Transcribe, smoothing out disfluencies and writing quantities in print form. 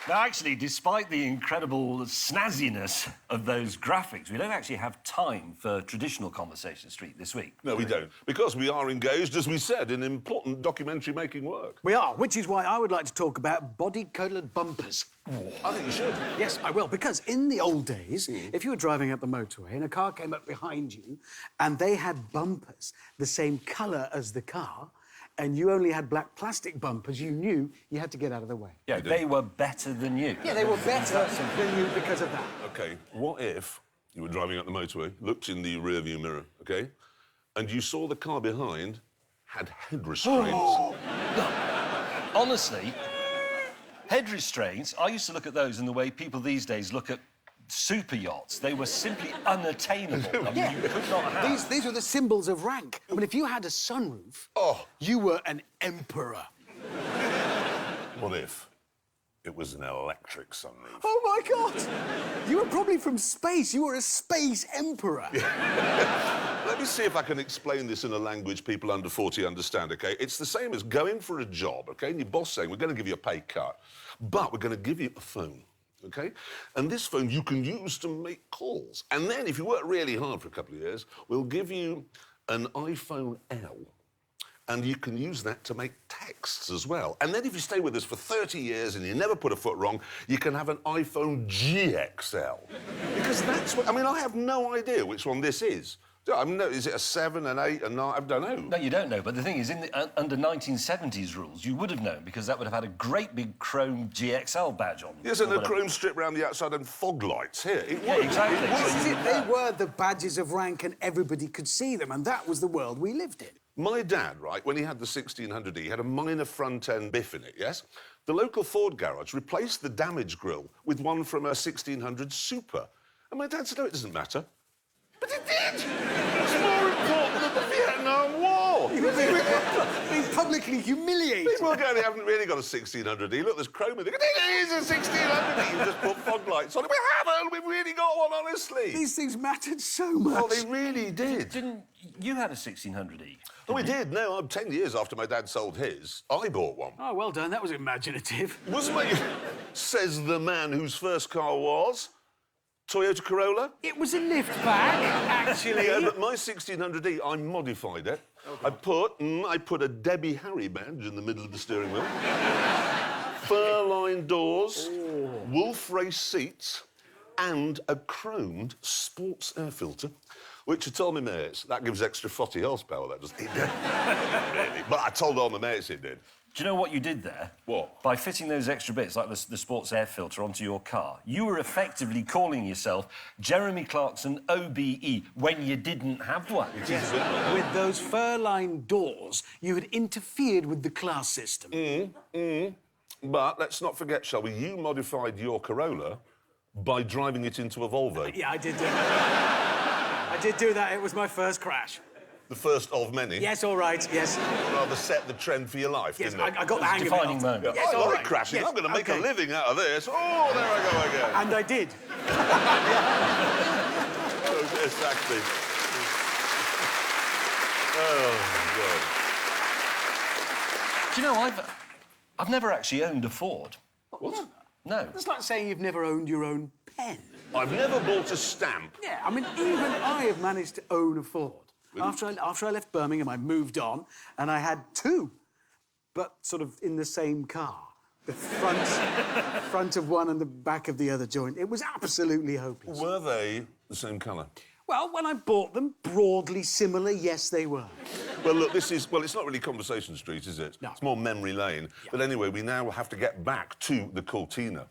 Now, actually, despite the incredible snazziness of those graphics, we don't actually have time for traditional Conversation Street this week. No, we don't. Because we are engaged, as we said, in important documentary-making work. We are, which is why I would like to talk about body-coloured bumpers. I think you should. Yes, I will, because in the old days, if you were driving up the motorway and a car came up behind you and they had bumpers the same colour as the car, and you only had black plastic bumpers, you knew you had to get out of the way. Yeah, they were better than you. Yeah, they were better than you because of that. OK, what if you were driving up the motorway, looked in the rearview mirror, OK, and you saw the car behind had head restraints? No, honestly, head restraints, I used to look at those in the way people these days look at super yachts. They were simply unattainable. I mean, you could not have. These were the symbols of rank. I mean, if you had a sunroof, you were an emperor. What if it was an electric sunroof? Oh, my God! You were probably from space. You were a space emperor. Let me see if I can explain this in a language people under 40 understand, OK? It's the same as going for a job, OK? And your boss saying, we're going to give you a pay cut, but we're going to give you a phone. OK? And this phone you can use to make calls. And then, if you work really hard for a couple of years, we'll give you an iPhone L. And you can use that to make texts as well. And then if you stay with us for 30 years and you never put a foot wrong, you can have an iPhone GXL. Because that's what... I mean, I have no idea which one this is. I mean, is it a 7, an 8, a 9? I don't know. No, you don't know. But the thing is, under 1970s rules, you would have known because that would have had a great big chrome GXL badge on. Yes, and a chrome strip round the outside and fog lights. Here, yeah, exactly. This is it. They were the badges of rank and everybody could see them, and that was the world we lived in. My dad, right, when he had the 1600E, he had a minor front-end biff in it, yes? The local Ford garage replaced the damaged grille with one from a 1600 Super. And my dad said, no, it doesn't matter. But it did! It's more important than the Vietnam War! Being publicly humiliated. People are going, they haven't really got a 1600E. Look, there's chrome in it. It is a 1600E. You just put fog lights on it. We haven't! We've really got one, honestly. These things mattered so much. Oh, they really did. Didn't you had a 1600E? Oh, we did. No, 10 years after my dad sold his, I bought one. Oh, well done. That was imaginative. Wasn't it? Says the man whose first car was Toyota Corolla. It was a lift bag, actually. Yeah, but my 1600E, I modified it. Okay. I put a Debbie Harry badge in the middle of the steering wheel. Fur-lined doors, wolf race seats, and a chromed sports air filter, which I told my mates, that gives extra 40 horsepower, that does. It did. Really. But I told all my mates it did. Do you know what you did there? What? By fitting those extra bits, like the sports air filter, onto your car, you were effectively calling yourself Jeremy Clarkson OBE when you didn't have one. Yes. With those fur-lined doors, you had interfered with the class system. But let's not forget, shall we, you modified your Corolla by driving it into a Volvo. Yeah, I did do that. I did do that. It was my first crash. The first of many. Yes, all right, yes. Rather set the trend for your life, yes, didn't it? I got the hang of it. Defining moment. Yeah, Yes, I all like right. crashing. Yes, I'm going to make a okay. living out of this. Oh, there I go again. And I did. Exactly. Oh, Do you know, I've never actually owned a Ford. What? No. It's like saying you've never owned your own pen. I've never bought a stamp. Yeah, I mean, even I have managed to own a Ford. After I left Birmingham, I moved on, and I had two, but sort of in the same car. The front of one and the back of the other joint. It was absolutely hopeless. Were they the same colour? Well, when I bought them, broadly similar, yes, they were. Well, look, this is... Well, it's not really Conversation Street, is it? No. It's more memory lane. Yeah. But anyway, we now have to get back to the Cortina.